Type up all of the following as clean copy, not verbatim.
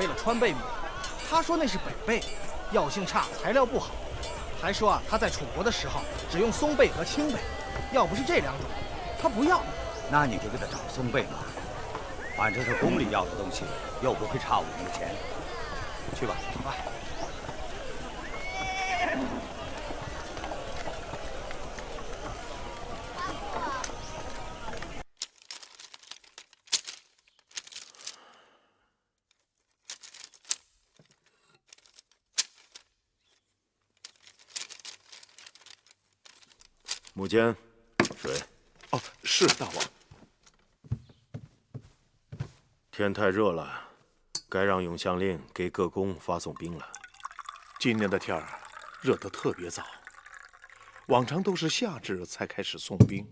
為了川貝母，他說那是北貝，藥性差，材料不好，還說啊他在楚國的時候只用松貝和青貝，要不是这两种，他不要。那你就给他找松贝嘛，反正是宫里要的东西，又不会差我们的钱。去吧，好吧。母监，水。哦，是大王。天太热了，该让永相令给各宫发送兵了。今年的天儿热得特别早，往常都是夏至才开始送兵，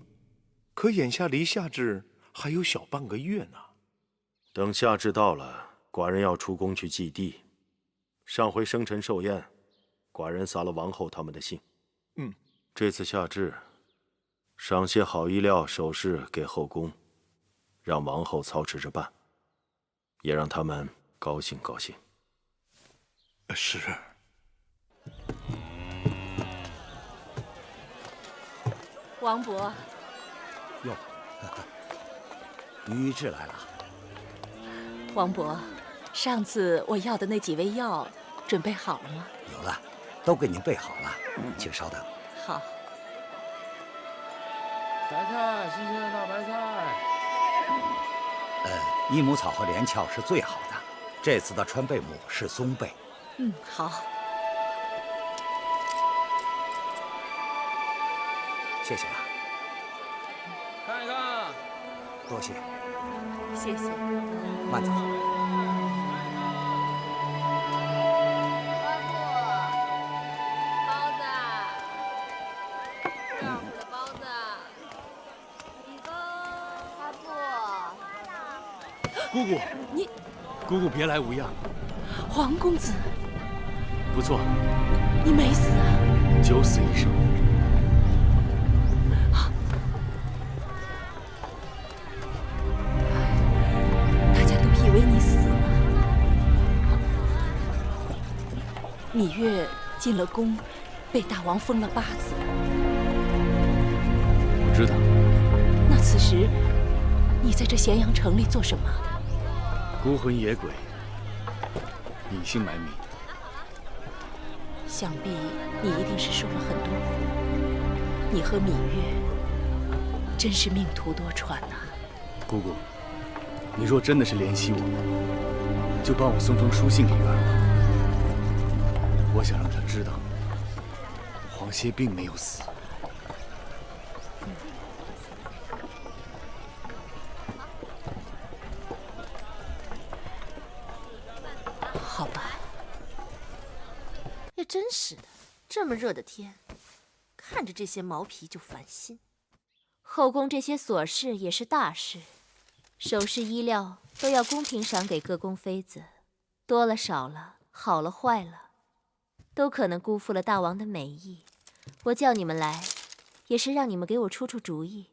可眼下离夏至还有小半个月呢。等夏至到了，寡人要出宫去祭地。上回生辰寿宴，寡人撒了王后他们的信。这次夏至，赏些好衣料、首饰给后宫，让王后操持着办，也讓他們高興高興。是。王伯。哟，于志来了。王伯，上次我要的那几味药准備好了嗎？有了，都給您備好了，請稍等。好。白菜，新鮮的大白菜。益母草和連翹是最好的，這次的川貝母是松貝。好。謝謝了。看一看。多謝。謝謝。慢走。姑姑，你，姑姑別來無恙。黃公子，不錯，你沒死啊？九死一生。大家都以為你死了。羋月進了宮，被大王封了8子。我知道。那此時，你在這咸陽城裡做什麼？孤魂野鬼，隱姓埋名。想必你一定是受了很多苦。你和羋月真是命途多舛吶。姑姑，你若真的是憐惜我，就幫我送封書信給月兒。我想讓她知道，黃歇並沒有死。好吧。也真是的，這麼熱的天，看着這些毛皮就煩心。後宮這些瑣事也是大事，首飾衣料都要公平賞給各宮妃子，多了少了，好了壞了，都可能辜負了大王的美意。我叫你們來，也是讓你們給我出出主意，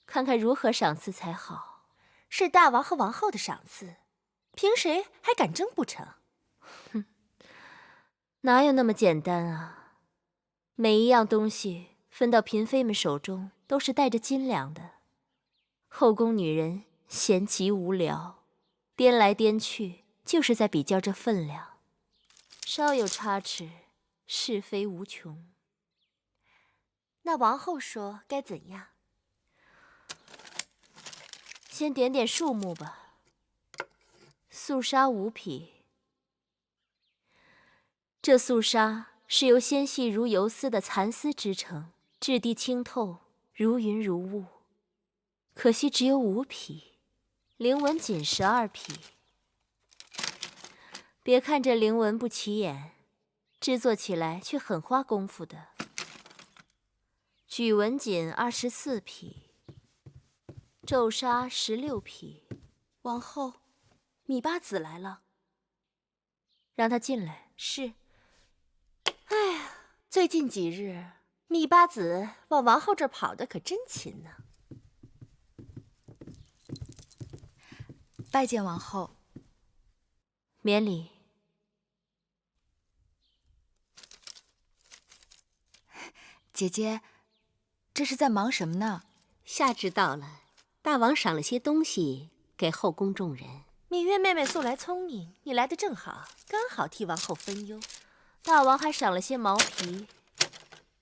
看看如何賞賜才好。是大王和王後的賞賜，憑誰還敢爭不成？哼，哪有那麼簡單啊？每一樣東西分到嬪妃們手中，都是帶着斤兩的。後宮女人閒極無聊，顛來顛去，就是在比較這分量。稍有差池，是非無窮。那王后說該怎樣？先點點數目吧。素紗5匹。這素紗是由纖細如游絲的蠶絲織成，質地清透，如雲如霧。可惜只有5匹，菱紋僅12匹。別看這菱紋不起眼，製作起來卻很花功夫的。舉紋錦24匹，皺紗16匹。王後，芈八子來了，讓他進來。是。哎呀，最近幾日，芈八子往王後這兒跑的可真勤呢。拜見王後。免禮。姐姐，这是在忙什么呢？夏至到了，大王赏了些东西给后宫众人。芈月妹妹素来聪明，你来的正好，刚好替王后分忧。大王还赏了些毛皮，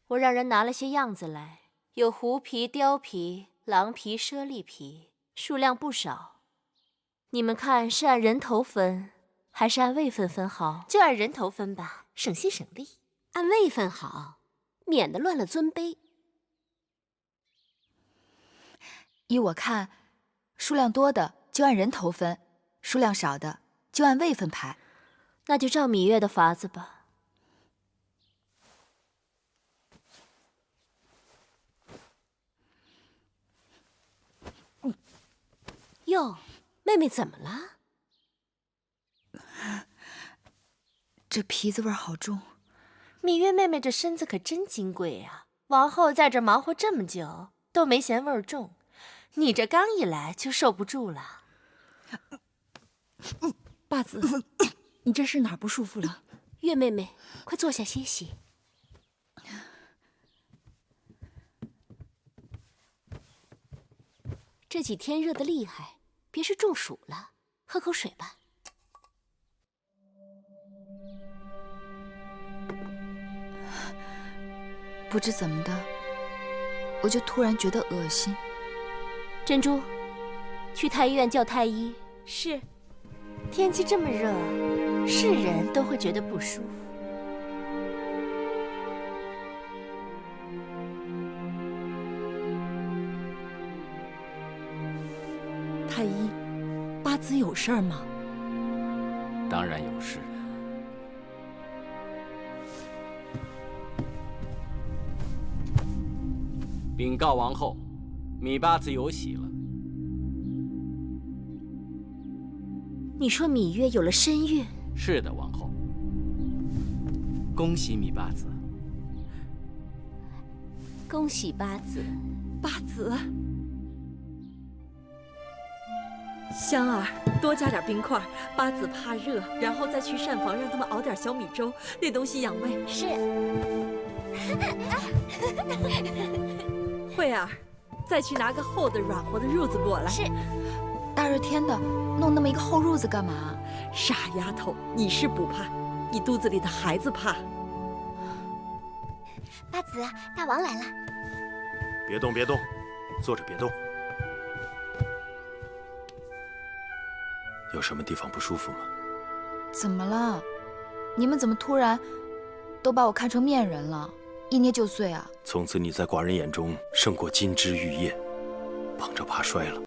我讓人拿了些样子来，有狐皮、貂皮、狼皮、猞猁皮，數量不少。你們看是按人頭分，還是按位分分好？就按人頭分吧，省心省力。按位分好，免得亂了尊卑。依我看，數量多的就按人頭分，數量少的就按位分排。那就照芈月的法子吧。哟，妹妹怎麼了？这皮子味好重。芈月妹妹这身子可真金貴啊！王后在這忙活這麼久，都沒嫌味兒重，你這剛一來就受不住了。八子，你這是哪兒不舒服了？月妹妹，快坐下歇息。這幾天熱得厲害，別是中暑了，喝口水吧。不知怎麼的，我就突然覺得噁心。珍珠，去太醫院叫太醫。是，天氣這麼熱，是人都會覺得不舒服。太醫，八子有事兒嗎？當然有事。禀告王後，芈八子有喜了。你說芈月有了身孕？是的，王後。恭喜芈八子。恭喜八子。八子，香兒，多加點冰塊，八子怕熱，然後再去膳房讓他們熬點小米粥，那東西養胃。是。慧兒，再去拿個厚的軟和的褥子過來。是。大熱天的，弄那麼一個厚褥子幹嘛？傻丫頭，你是不怕，你肚子裡的孩子怕。八子，大王來了。別動，別動，坐着別動。有什麼地方不舒服嗎？怎麼了？你們怎麼突然都把我看成面人了？一捏就碎啊！從此你在寡人眼中勝過金枝玉葉，捧着怕摔了。